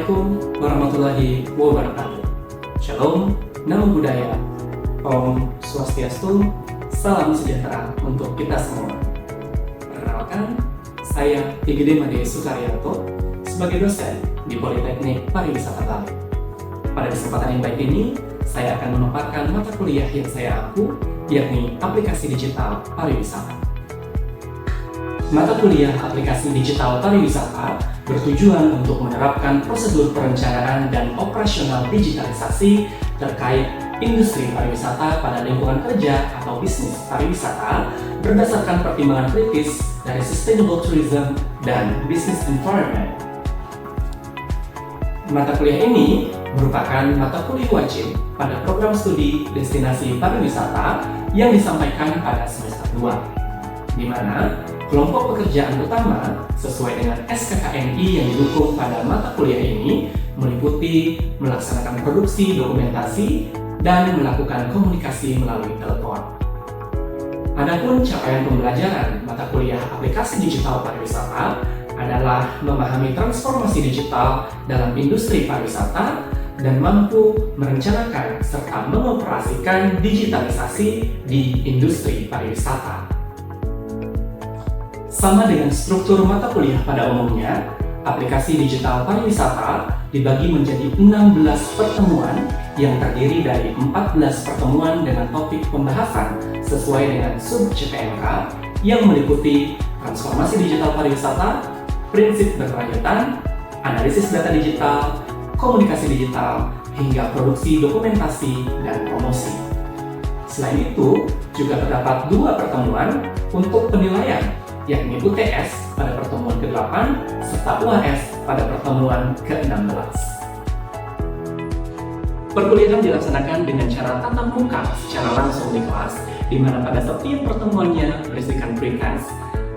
Assalamualaikum warahmatullahi wabarakatuh. Shalom, namo buddhaya, Om Swastiastu, salam sejahtera untuk kita semua. Perkenalkan, saya Igede Made Sukaryanto sebagai dosen di Politeknik Pariwisata Bali. Pada kesempatan yang baik ini, saya akan memaparkan mata kuliah yang saya ampu, yakni Aplikasi Digital Pariwisata. Mata kuliah Aplikasi Digital Pariwisata bertujuan untuk menerapkan prosedur perencanaan dan operasional digitalisasi terkait industri pariwisata pada lingkungan kerja atau bisnis pariwisata berdasarkan pertimbangan kritis dari sustainable tourism dan business environment. Mata kuliah ini merupakan mata kuliah wajib pada program studi destinasi pariwisata yang disampaikan pada semester 2, di mana kelompok pekerjaan utama sesuai dengan SKKNI yang didukung pada mata kuliah ini meliputi melaksanakan produksi dokumentasi dan melakukan komunikasi melalui telepon. Adapun capaian pembelajaran mata kuliah Aplikasi Digital Pariwisata adalah memahami transformasi digital dalam industri pariwisata dan mampu merencanakan serta mengoperasikan digitalisasi di industri pariwisata. Sama dengan struktur mata kuliah pada umumnya, Aplikasi Digital Pariwisata dibagi menjadi 16 pertemuan yang terdiri dari 14 pertemuan dengan topik pembahasan sesuai dengan sub-CPNK yang meliputi transformasi digital pariwisata, prinsip berkelanjutan, analisis data digital, komunikasi digital, hingga produksi dokumentasi dan promosi. Selain itu, juga terdapat 2 pertemuan untuk penilaian, yakni UTS pada pertemuan ke-8 serta UAS pada pertemuan ke-16. Perkuliahan dilaksanakan dengan cara tatap muka secara langsung di kelas, di mana pada setiap pertemuannya berisikan precast,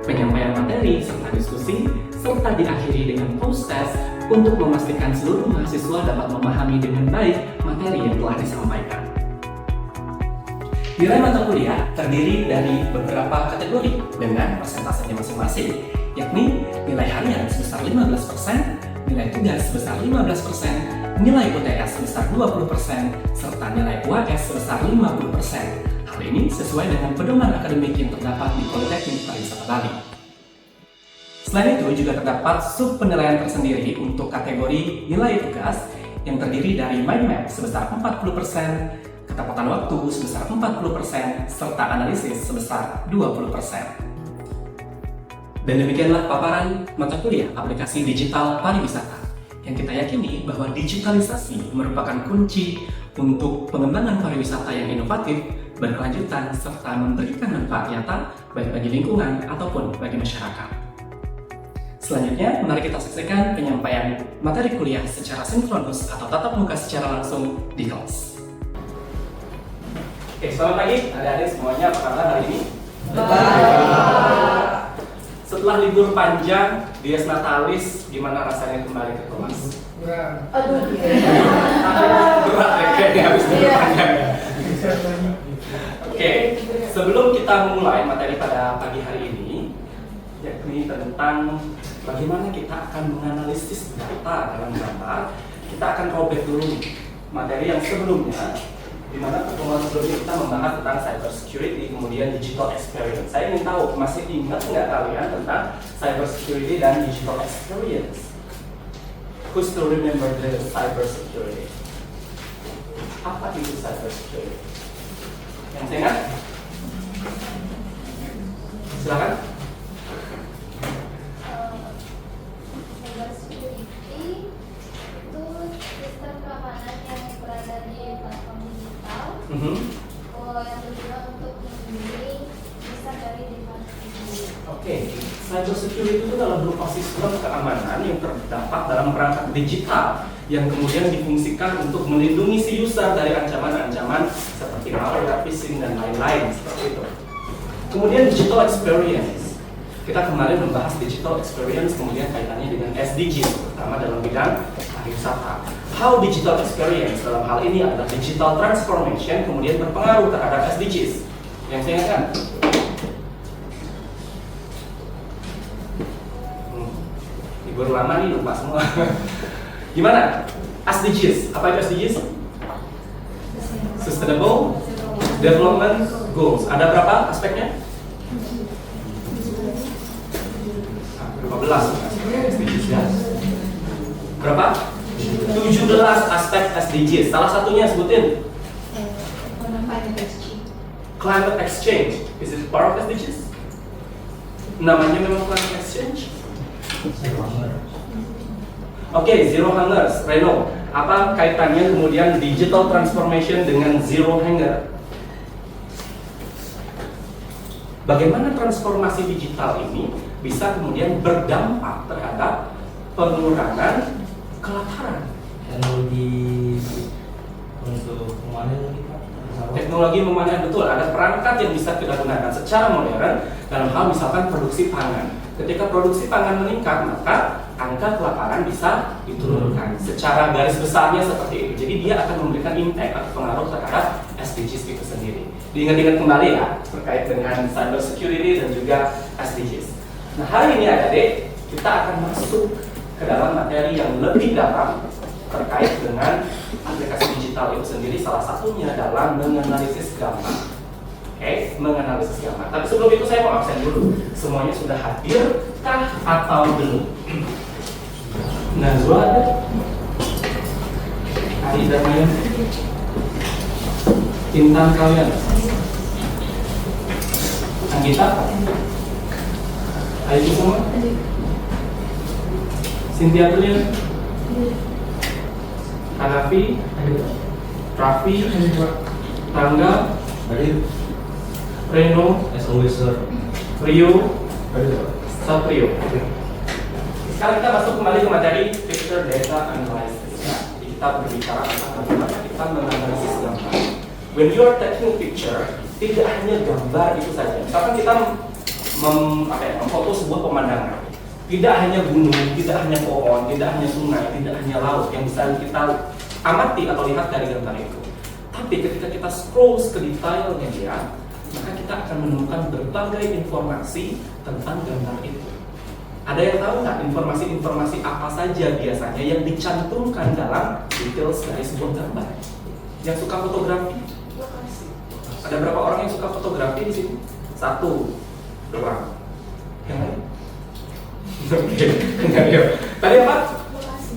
penyampaian materi serta diskusi, serta diakhiri dengan post-test untuk memastikan seluruh mahasiswa dapat memahami dengan baik materi yang telah disampaikan. Nilai mata kuliah terdiri dari beberapa kategori dengan persentasenya masing-masing, yakni nilai harian sebesar 15%, nilai tugas sebesar 15%, nilai UTS sebesar 20%, serta nilai UAS sebesar 50%. Hal ini sesuai dengan pedoman akademik yang terdapat di Politeknik Pariwisata Bali. Selain itu juga terdapat sub penilaian tersendiri untuk kategori nilai tugas yang terdiri dari mind map sebesar 40%, ketepatan waktu sebesar 40%, serta analisis sebesar 20%. Dan demikianlah paparan mata kuliah Aplikasi Digital Pariwisata, yang kita yakini bahwa digitalisasi merupakan kunci untuk pengembangan pariwisata yang inovatif, berkelanjutan, serta memberikan manfaat nyata baik bagi lingkungan ataupun bagi masyarakat. Selanjutnya, mari kita saksikan penyampaian materi kuliah secara sinkronus atau tatap muka secara langsung di kelas. Oke, selamat pagi adik-adik semuanya, apa kabar hari ini? Baik. Setelah libur panjang, dies natalis, gimana rasanya kembali ke kelas? Aduh, berat ya kayaknya habis libur panjang ya. Oke, sebelum kita memulai materi pada pagi hari ini, yakni tentang bagaimana kita akan menganalisis data dalam gambar, kita akan robek dulu materi yang sebelumnya, di mana pertemuan sebelumnya kita membahas tentang cyber security, kemudian digital experience. Saya ingin tahu, masih ingat nggak kalian tentang cyber security dan digital experience? Who still remember the cyber security? Apa itu cyber security? Yang saya ingat? Silakan. cyber security itu sistem keamanan yang berada di platform digital. Yang tujuan untuk melindungi user dari device. Oke, cyber security itu adalah berupa sistem keamanan yang terdapat dalam perangkat digital yang kemudian difungsikan untuk melindungi si user dari ancaman-ancaman seperti malware, phishing, dan lain-lain seperti itu. Kemudian digital experience. Kita kemarin membahas digital experience, kemudian kaitannya dengan SDG, terutama dalam bidang pariwisata. How digital experience dalam hal ini adalah digital transformation, kemudian berpengaruh terhadap SDGs. Yang saya ingatkan, libur lama nih lupa semua. Gimana? SDGs, apa itu SDGs? Sustainable Development Goals. Ada berapa aspeknya? 15 SDGs ya. Berapa? 17 aspek SDGs. Salah satunya sebutin. Climate exchange. Is it part of SDGs? Namanya memang climate exchange? Oke, zero hunger. Reno, apa kaitannya kemudian digital transformation dengan zero hunger? Bagaimana transformasi digital ini bisa kemudian berdampak terhadap pengurangan kelaparan? Teknologi untuk memanen kita. Teknologi memanen, betul, ada perangkat yang bisa kita gunakan secara modern dalam hal misalkan produksi pangan. Ketika produksi pangan meningkat, maka angka kelaparan bisa diturunkan. Secara garis besarnya seperti itu. Jadi dia akan memberikan impact atau pengaruh terhadap SDGs itu sendiri. Diingat-ingat kembali ya terkait dengan cyber security dan juga SDGs. Nah, hari ini adik-adik kita akan masuk ke dalam materi yang lebih dalam terkait dengan aplikasi digital itu sendiri. Salah satunya adalah menganalisis gambar. Oke, menganalisis gambar. Tapi sebelum itu saya mau absen dulu. Semuanya sudah hadirkah atau belum? Najwa ada? Ari dan Maya? Intan kalian? Anggita? Ayo semua? Cynthia dulu ya? Hanafi? Raffi? Tangga? Reno? As always, sir. Rio? Satrio. Sekarang kita masuk kembali ke materi picture data analysis. Nah, kita berbicara tentang bagaimana kita menganalisis gambar. When you are taking a picture, tidak hanya gambar itu saja. Misalkan kita memfoto sebuah pemandangan. Tidak hanya gunung, tidak hanya pohon, tidak hanya sungai, tidak hanya laut yang bisa kita amati atau lihat dari gambar itu. Tapi ketika kita scroll ke detailnya dia, maka kita akan menemukan berbagai informasi tentang gambar itu. Ada yang tahu nggak informasi-informasi apa saja biasanya yang dicantumkan dalam details dari sebuah gambar? Yang suka fotografi? Ada berapa orang yang suka fotografi di sini? 1, 2. Yang lain? Oke, tadi apa?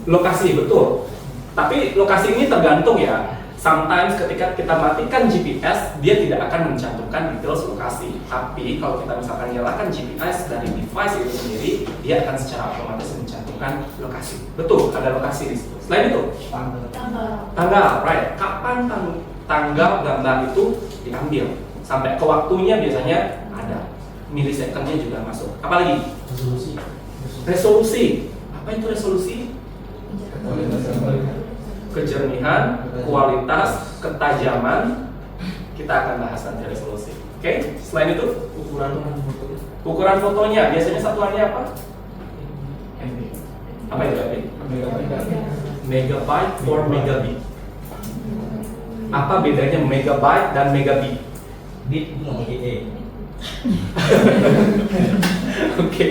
Lokasi, betul. Tapi lokasi ini tergantung ya. Sometimes ketika kita matikan GPS, dia tidak akan mencantumkan details lokasi. Tapi kalau kita misalkan nyalakan GPS dari device itu sendiri, dia akan secara otomatis mencantumkan lokasi. Betul, ada lokasi di situ. Selain itu, tanggal, right? Kapan tanggal gambar itu diambil? Sampai ke waktunya biasanya ada. Milisecondnya juga masuk. Apalagi? Resolusi. Apa itu resolusi? Kejernihan, kualitas, ketajaman. Kita akan bahas nanti resolusi. Oke? Selain itu, ukuran fotonya. Biasanya satuannya apa? Apa itu? Megabyte or megabit. Apa bedanya megabyte dan megabit? Bit itu nomor E. Oke.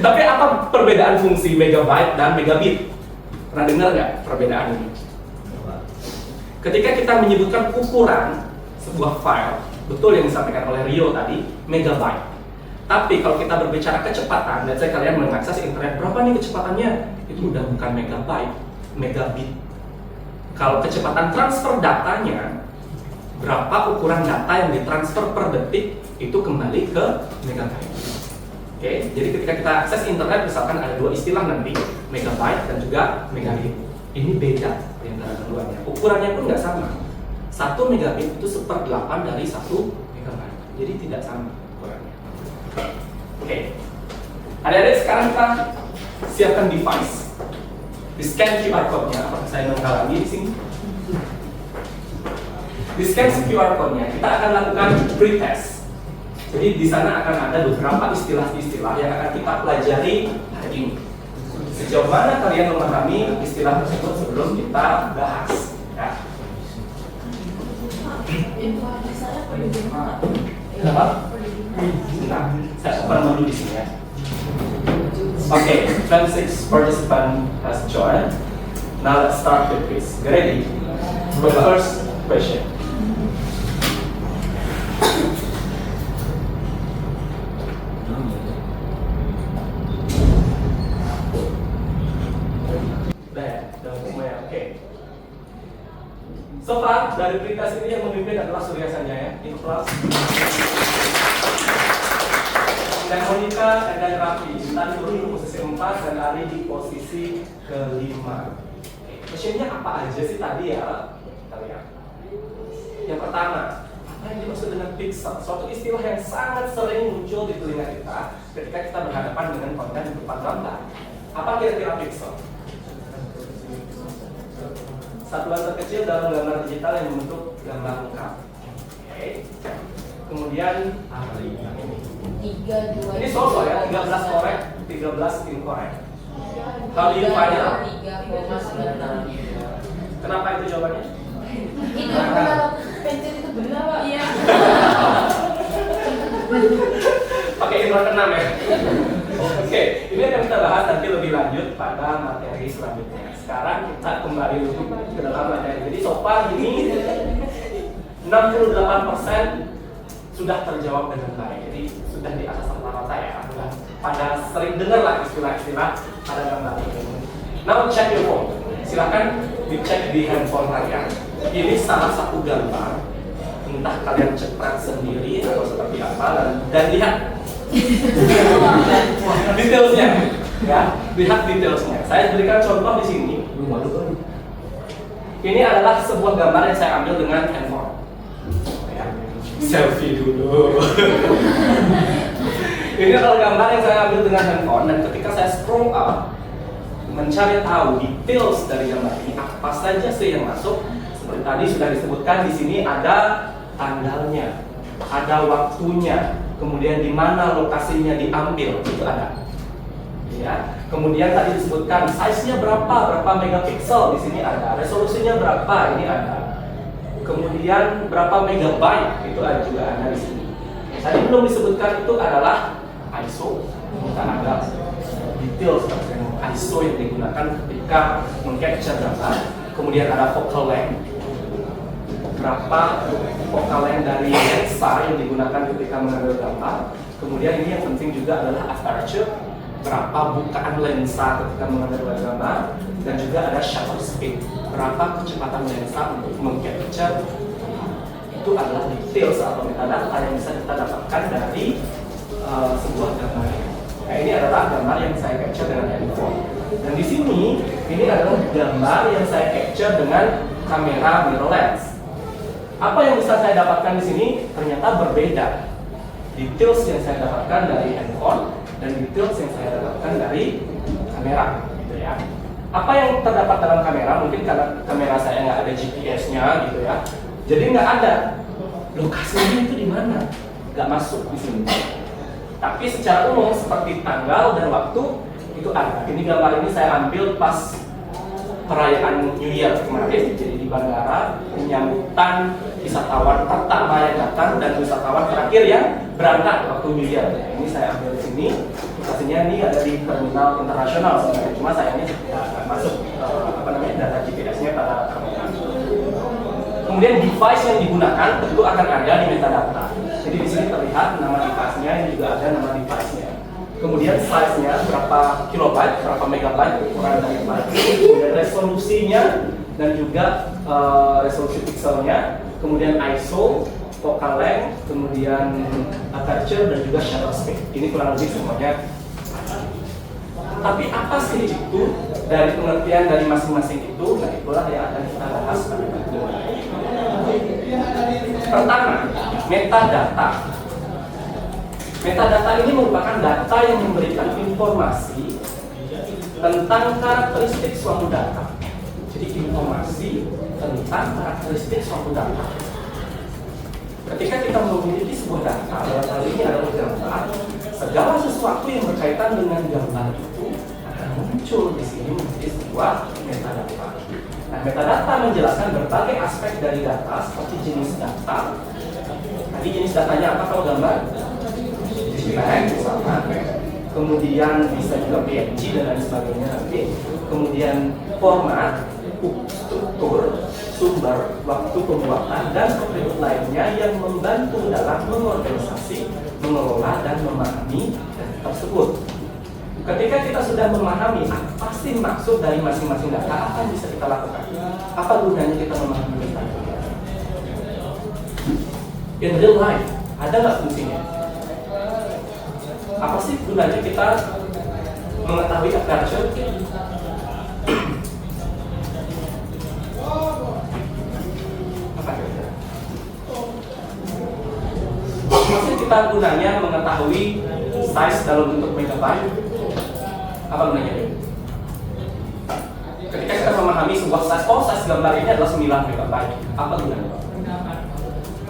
Tapi apa perbedaan fungsi megabyte dan megabit? Pernah dengar nggak perbedaan ini? Ketika kita menyebutkan ukuran sebuah file, betul yang disampaikan oleh Rio tadi, megabyte. Tapi kalau kita berbicara kecepatan, dan saya kalian mengakses internet, berapa nih kecepatannya? Itu udah bukan megabyte, megabit. Kalau kecepatan transfer datanya, berapa ukuran data yang ditransfer per detik, itu kembali ke megabyte. Oke, jadi ketika kita akses internet, misalkan ada dua istilah nanti, megabyte dan juga megabit. Ini beda di antara keduanya. Ukurannya pun nggak sama. 1 megabit itu 1/8 dari 1 megabyte. Jadi tidak sama ukurannya. Oke. Adik-adik, sekarang kita siapkan device. Di scan QR code-nya, apakah saya menghalangi di sini? Di scan QR code-nya, kita akan lakukan pretest. Jadi di sana akan ada beberapa istilah-istilah yang akan kita pelajari hari ini. Sejauh mana kalian memahami istilah tersebut sebelum kita bahas? Ya. Kenapa? Nah, saya open dulu di sini ya. Okay, 26 participant has joined. Now let's start the quiz. Get ready for the first question. Oke. So far dari perintah ini yang memimpin adalah Surya Sanjaya itu kelas. Dan Monica dan Raffi tadi dulu di posisi 4 dan Ari di posisi kelima. Questionnya apa aja sih tadi ya? Kita lihat. Yang pertama, apa yang dimaksud dengan pixel? Suatu istilah yang sangat sering muncul di telinga kita ketika kita berhadapan dengan konten berupa gambar. Apa kira-kira pixel? Satuan terkecil dalam gambar digital yang membentuk gambar lengkap. Oke. Kemudian ini sosok ya, 13 korek, 13 incorrect. How do you find out? Kenapa itu jawabannya? Itu kalau pencet itu benar Pak? Iya. Pakai indra keenam ya. Oke, ini akan kita bahas nanti lebih lanjut pada materi selanjutnya. Sekarang kita kembali lebih ke dalam materi. Jadi so far ini 68% sudah terjawab dengan baik. Jadi sudah di atas rata-rata ya. Pada sering dengar lah istilah-istilah pada gambar ini. Now check your phone. Silakan dicek di handphone kalian. Ini salah satu gambar. Entah kalian cetak sendiri atau seperti apa dan lihat detailsnya, ya. Lihat detailsnya. Saya berikan contoh di sini. Ini adalah sebuah gambar yang saya ambil dengan handphone. Selfie dulu. Ini adalah gambar yang saya ambil dengan handphone dan ketika saya scroll up mencari tahu details dari gambar ini apa saja sih yang masuk, seperti tadi sudah disebutkan di sini ada tanggalnya, ada waktunya, kemudian di mana lokasinya diambil itu ada. Ya, kemudian tadi disebutkan size-nya berapa megapiksel di sini ada, resolusinya berapa ini ada. Kemudian berapa megabyte itu juga ada di sini. Tadi belum disebutkan itu adalah ISO. Kita ada detail seperti ISO yang digunakan ketika meng-capture gambar. Kemudian ada focal length. Berapa focal length dari lensa yang digunakan ketika mengambil gambar. Kemudian ini yang penting juga adalah aperture. Berapa bukaan lensa ketika mengambil gambar. Dan juga ada shutter speed. Berapa kecepatan lensa untuk meng-capture. Itu adalah details atau metadata yang bisa kita dapatkan dari sebuah gambar. Nah, ini adalah gambar yang saya capture dengan handphone. Dan di sini ini adalah gambar yang saya capture dengan kamera mirrorless. Apa yang bisa saya dapatkan di sini ternyata berbeda. Details yang saya dapatkan dari handphone dan details yang saya dapatkan dari kamera, gitu ya. Apa yang terdapat dalam kamera mungkin karena kamera saya nggak ada GPS-nya, gitu ya. Jadi nggak ada lokasinya itu di mana, nggak masuk di sini. Tapi secara umum seperti tanggal dan waktu itu ada. Ini gambar ini saya ambil pas perayaan New Year kemarin, jadi di bandara penyambutan wisatawan pertama yang datang dan wisatawan terakhir yang berangkat waktu New Year. Ini saya ambil di sini. Pastinya ini ada di terminal internasional sebenarnya, cuma sayangnya tidak masuk data GPS-nya pada kamera. Kemudian device yang digunakan tentu akan ada di metadata. Jadi di sini terlihat nama device-nya, ini juga ada nama device-nya. Kemudian size-nya berapa kilobyte, berapa megabyte ukuran dari device. Kemudian resolusinya dan juga resolusi pixelnya. Kemudian ISO, focal length, kemudian aperture dan juga shutter speed. Ini kurang lebih semuanya. Tapi apa sih itu dari pengertian dari masing-masing itu? Nah, itulah yang akan kita bahas pada video ini. Pertama, metadata. Metadata ini merupakan data yang memberikan informasi tentang karakteristik suatu data. Jadi informasi tentang karakteristik suatu data. Ketika kita memiliki sebuah data, dalam hal ini adalah gambar, segala sesuatu yang berkaitan dengan gambar itu akan muncul di sini menjadi sebuah metadata. Nah, metadata menjelaskan berbagai aspek dari data seperti jenis data. Tadi jenis datanya apa kalau gambar? Blank, misalkan. kemudian bisa juga PNG dan lain sebagainya nanti, kemudian format, struktur, sumber, waktu pembuatan, dan atribut lainnya yang membantu dalam mengorganisasi, mengelola, dan memahami data tersebut. Ketika kita sudah memahami apa sih maksud dari masing-masing data, apa yang bisa kita lakukan? Apa gunanya kita memahami data? In real life, ada nggak fungsinya? Apa sih gunanya kita mengetahui aperture? Apa kira-kira? Apa sih kita gunanya mengetahui size dalam bentuk megabyte? Apa gunanya? Ketika kita memahami sebuah size, oh size gambar ini adalah 9 megabyte. Apa gunanya?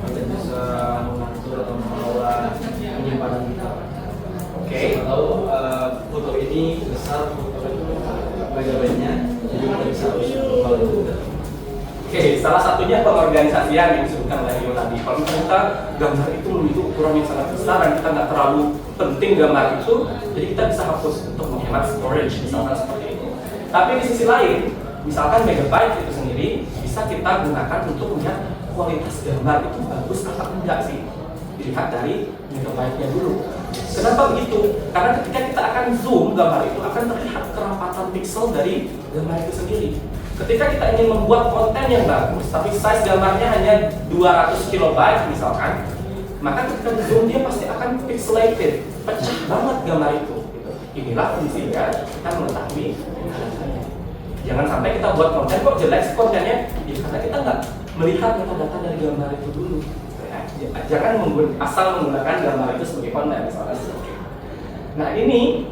Kita bisa mengatur atau mengelola penyimpanan kita. Oke. Atau foto ini besar, foto megabyte-nya, jadi kita bisa kalau itu. Oke, salah satunya pengorganisasian yang disebutkan oleh Rio tadi. Kalau kita gambar itu memiliki ukuran yang sangat besar dan kita nggak terlalu penting gambar itu, jadi kita bisa hapus untuk menghemat storage, misalkan seperti itu. Tapi di sisi lain, misalkan megabyte itu sendiri bisa kita gunakan untuk melihat kualitas gambar itu bagus atau enggak sih. Dilihat dari megabyte-nya dulu. Kenapa begitu? Karena ketika kita akan zoom gambar itu akan terlihat kerapatan pixel dari gambar itu sendiri. Ketika kita ingin membuat konten yang bagus, tapi size gambarnya hanya 200 kilobyte misalkan, maka ketika zoom dia pasti akan pixelated, pecah banget gambar itu. Inilah fungsinya kita mengetahui metadata-nya. Jangan sampai kita buat konten kok jelek sih kontennya, ya karena kita nggak melihat metadata dari gambar itu dulu. Jangan asal menggunakan gambar itu sebagai konten misalkan. Nah ini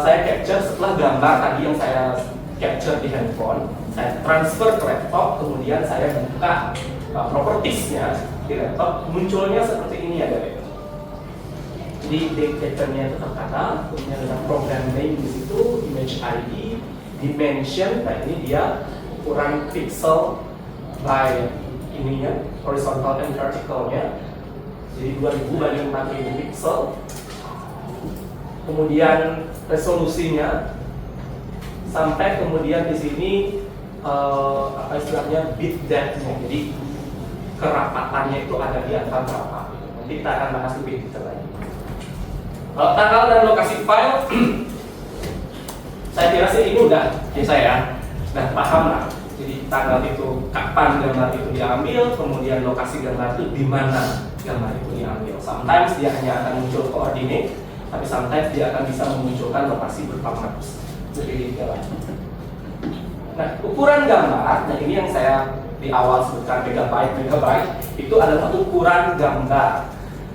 saya capture setelah gambar tadi yang saya capture di handphone, saya transfer ke laptop, kemudian saya buka propertiesnya di laptop, munculnya seperti ini ya guys. Jadi data-nya itu tertata, kemudian ada program name di situ, image ID, dimension, nah ini dia ukuran pixel by ininya, horizontal and verticalnya, jadi 2000 banding 4000 pixel. Kemudian resolusinya, sampai kemudian di sini apa istilahnya bit depth-nya, jadi kerapatannya itu ada di angka berapa. Nanti kita akan bahas lebih detail lagi. Tanggal dan lokasi file, saya kira sih ini udah biasa ya, udah paham lah. Jadi tanggal itu kapan gambar itu diambil, kemudian lokasi gambar itu di mana gambar itu diambil. Sometimes dia hanya akan muncul koordinat, tapi sometimes dia akan bisa memunculkan lokasi berapa lebih detail lagi. Nah, ukuran gambar, nah ini yang saya di awal sebutkan megabyte itu adalah ukuran gambar.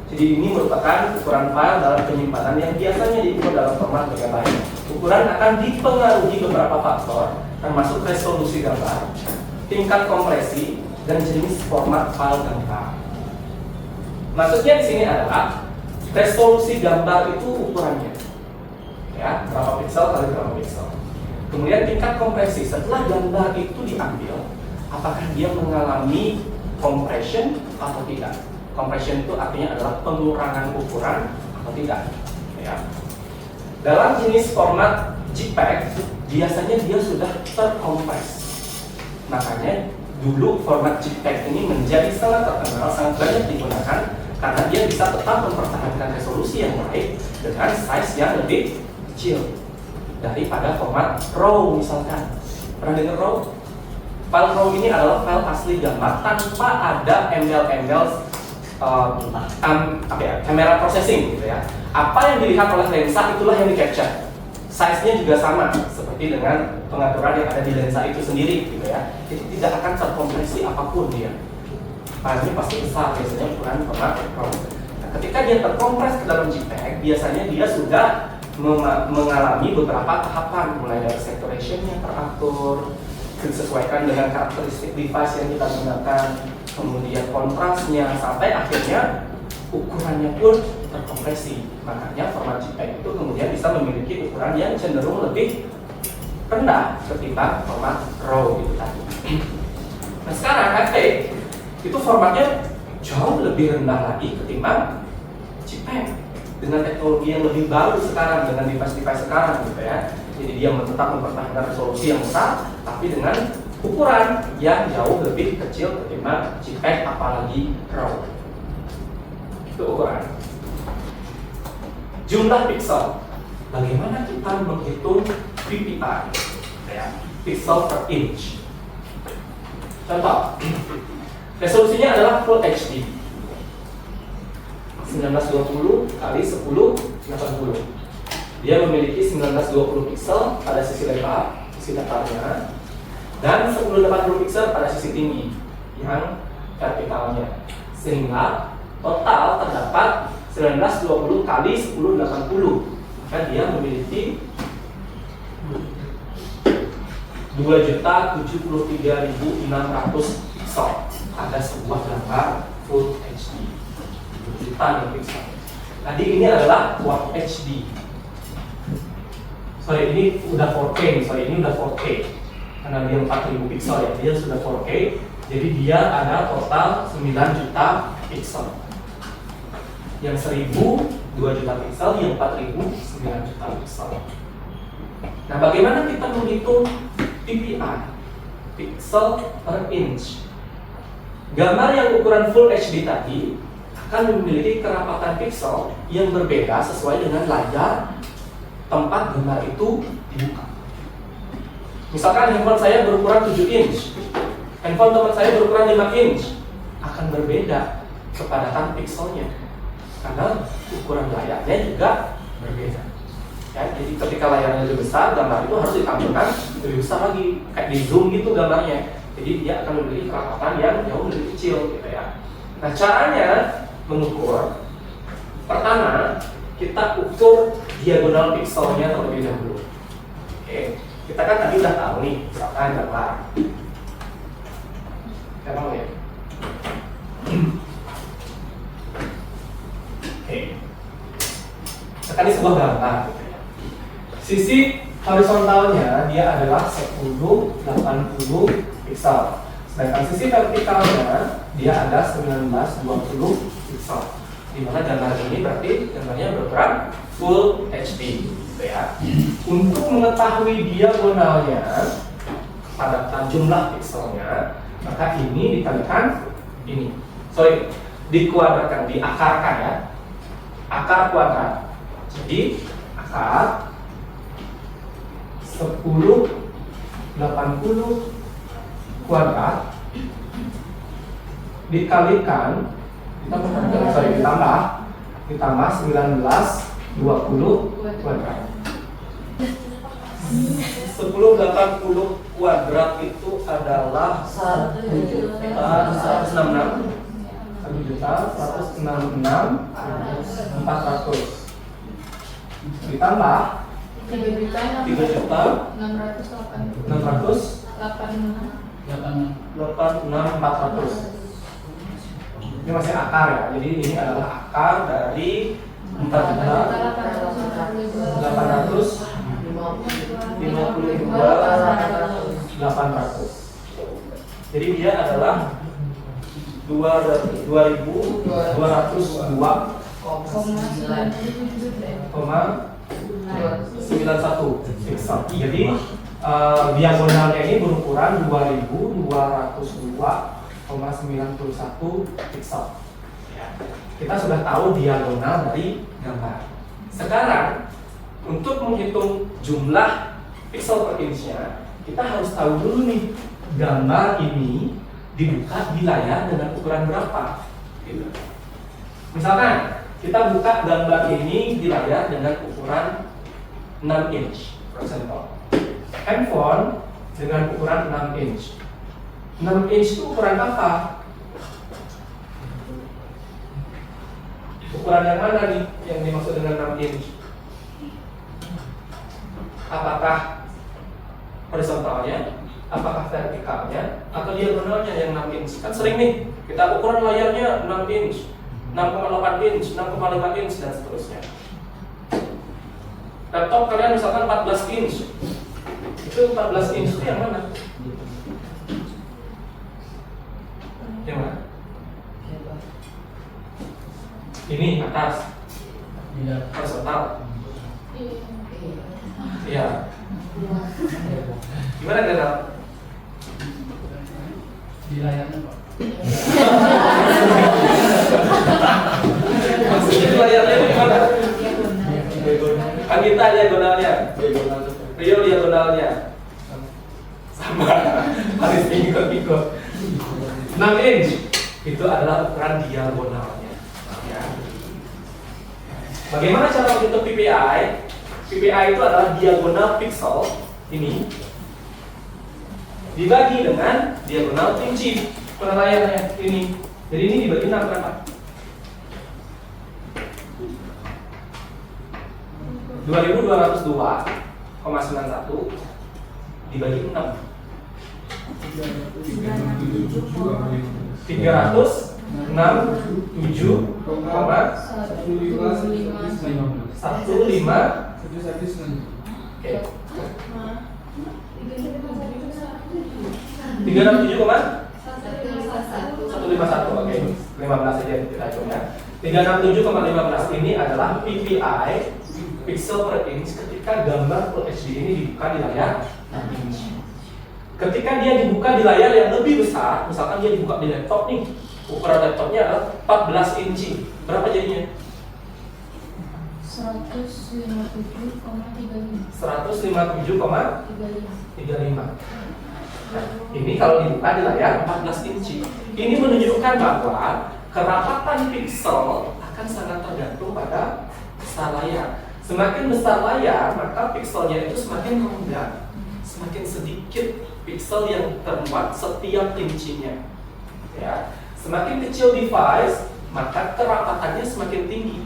Jadi ini merupakan ukuran file dalam penyimpanan yang biasanya diukur dalam format megabyte. Ukuran akan dipengaruhi beberapa faktor, termasuk resolusi gambar, tingkat kompresi, dan jenis format file gambar. Maksudnya di sini adalah resolusi gambar itu ukurannya, ya berapa piksel kali berapa piksel. Kemudian tingkat kompresi, setelah gambar itu diambil, apakah dia mengalami compression atau tidak? Compression itu artinya adalah pengurangan ukuran atau tidak, ya. Dalam jenis format JPEG, biasanya dia sudah terkompres. Makanya dulu format JPEG ini menjadi sangat terkenal, sangat banyak digunakan karena dia bisa tetap mempertahankan resolusi yang baik dengan size yang lebih kecil daripada format RAW misalkan. Pernah dengar RAW? File RAW ini adalah file asli gambar tanpa ada embel-embel kamera processing gitu ya. Apa yang dilihat oleh lensa itulah yang di capture. Size-nya juga sama seperti dengan pengaturan yang ada di lensa itu sendiri gitu ya. Jadi tidak akan terkompresi apapun dia. Filenya pasti besar, biasanya ukuran format RAW. Nah, ketika dia terkompres ke dalam JPEG, biasanya dia sudah mengalami beberapa tahapan, mulai dari saturation-nya teratur, disesuaikan dengan karakteristik device yang kita gunakan, kemudian kontrasnya, sampai akhirnya ukurannya pun terkompresi. Makanya format JPEG itu kemudian bisa memiliki ukuran yang cenderung lebih rendah ketimbang format RAW gitu tadi. Nah sekarang FAT itu formatnya jauh lebih rendah lagi ketimbang JPEG. dengan teknologi yang lebih baru sekarang, dengan device-device sekarang gitu ya. Jadi dia tetap mempertahankan resolusi yang besar, tapi dengan ukuran yang jauh lebih kecil ketimbang JPEG apalagi RAW. Itu ukuran. Jumlah pixel. Bagaimana kita menghitung PPI? Ya, pixel per inch. Contoh, resolusinya adalah Full HD 1920 kali 1080. Dia memiliki 1920 pixel pada sisi lebar, sisi datarnya, dan 1080 pixel pada sisi tinggi yang vertikalnya. Sehingga total terdapat 1920 kali 1080. Maka dia memiliki 2.073.600 pixel pada sebuah gambar Full HD. Juta nih pixel. Tadi ini adalah Quad HD. Sorry, ini udah 4K. Ini udah 4K. Karena dia 4000 pixel ya, dia sudah 4K. Jadi dia ada total 9 juta pixel. Yang 1000 2 juta pixel, yang 4000 9 juta pixel. Nah, bagaimana kita menghitung PPI? Pixel per inch. Gambar yang ukuran Full HD tadi akan memiliki kerapatan pixel yang berbeda sesuai dengan layar tempat gambar itu dibuka. Misalkan handphone saya berukuran 7 inch, handphone teman saya berukuran 5 inch, akan berbeda kepadatan pixelnya karena ukuran layarnya juga berbeda. Ya, jadi ketika layarnya lebih besar, gambar itu harus ditampilkan lebih besar lagi, kayak di zoom gitu gambarnya. Jadi dia akan memiliki kerapatan yang jauh lebih kecil, gitu ya. Nah, caranya mengukur, pertama kita ukur diagonal pixelnya terlebih dahulu. Oke, kita kan tadi udah tahu nih, misalkan gambar. Kita mau ya. Oke, misalkan ini sebuah gambar. Gitu ya. Sisi horizontalnya dia adalah 1080 pixel. Sedangkan sisi vertikalnya dia ada 1920 pixel. Di mana gambar ini berarti gambarnya berukuran Full HD, gitu ya. Untuk mengetahui diagonalnya pada jumlah pixelnya, maka ini dikalikan ini. Sorry, dikuadratkan, diakarkan ya. Akar kuadrat. Jadi akar 1080 kuadrat dikalikan ditambah 1920 kuadrat. 1080 kuadrat itu adalah 1.166.400 ditambah 3.686.400. Ini masih akar ya, jadi ini adalah akar dari 4.852.800. Jadi dia adalah 2.202,91 pixel. Jadi diagonalnya ini berukuran 2.202,91 pixel. Ya. Kita sudah tahu diagonal dari gambar. Sekarang untuk menghitung jumlah pixel per inch-nya, kita harus tahu dulu nih gambar ini dibuka di layar dengan ukuran berapa. Gitu. Misalkan kita buka gambar ini di layar dengan ukuran 6 inch, for example. Handphone dengan ukuran 6 inch. 6 inch itu ukuran apa? Ukuran yang mana nih yang dimaksud dengan 6 inch? Apakah horizontalnya, apakah vertikalnya, atau diagonalnya yang 6 inch? Kan sering nih, kita ukuran layarnya 6 inch, 6,8 inch, 6,5 inch, dan seterusnya. Laptop kalian misalkan 14 inch. Itu 14 inch itu yang mana? Yang mana? Ini atas. Horizontal. Iya. Gimana Gagal? Di layarnya Pak. Maksudnya di layarnya gimana? Kan kita diagonalnya. Rio diagonalnya. Sama. Harus ikut-ikut. 6 inch itu adalah ukuran diagonalnya. Ya. Bagaimana cara menghitung PPI? PPI itu adalah diagonal pixel ini dibagi dengan diagonal inci penilaiannya ini. Jadi ini dibagi 6 berapa? 2202,91 dibagi 6. 367,15. Oke. 367,151. Oke. 15 saja kita coba. 367,15 ini adalah PPI pixel per inch ketika gambar Full HD ini dibuka di layar 6 inch. Ketika dia dibuka di layar yang lebih besar, misalkan dia dibuka di laptop nih, ukuran laptopnya adalah 14 inci. Berapa jadinya? 157,35. Nah, ini kalau dibuka di layar 14 inci. Ini menunjukkan bahwa kerapatan pixel akan sangat tergantung pada besar layar. Semakin besar layar, maka pixelnya itu semakin renggang, semakin sedikit pixel yang termuat setiap incinya. Ya, semakin kecil device, maka kerapatannya semakin tinggi.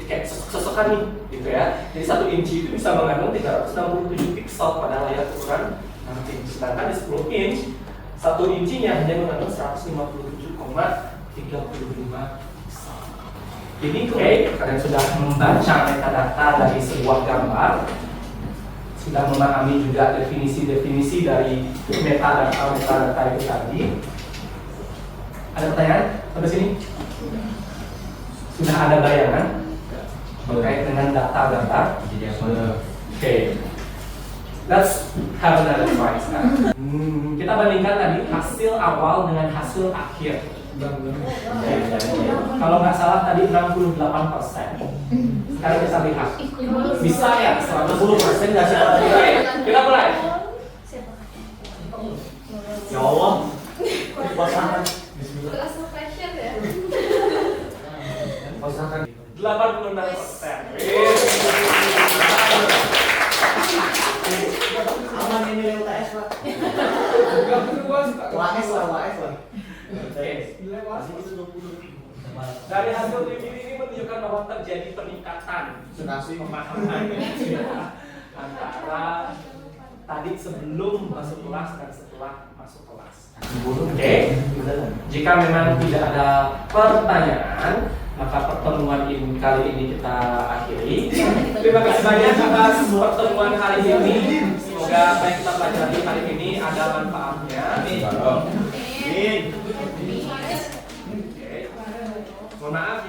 Kayak sesokan nih, gitu ya. Jadi 1 inci itu bisa mengandung 367 pixel pada layar ukuran 6 inch. Sedangkan di 10 inch, 1 incinya hanya mengandung 157,35 pixel. Ini kalian sudah membaca metadata dari sebuah gambar, sudah memahami juga definisi-definisi dari metadata itu tadi. Ada pertanyaan sampai sini? Sudah ada bayangan terkait dengan data-data? Oke. Let's have another try sekarang. Kita bandingkan tadi hasil awal dengan hasil akhir. Kalau nggak salah tadi 68%. Sekarang kita lihat. Bisa ya 110% nggak sih? Kita mulai. Ya Allah. Pasangan. Langsung fashion ya. Pasangan 86%. Aman ini UTS Pak. UAS lah. Dari hasil ini menunjukkan bahwa terjadi peningkatan pemahaman antara tadi sebelum masuk kelas dan setelah masuk kelas. Oke. Jika memang tidak ada pertanyaan, maka pertemuan ini kali ini kita akhiri. Terima kasih banyak atas pertemuan hari ini. Semoga apa yang kita pelajari hari ini ada manfaatnya. Mohon maaf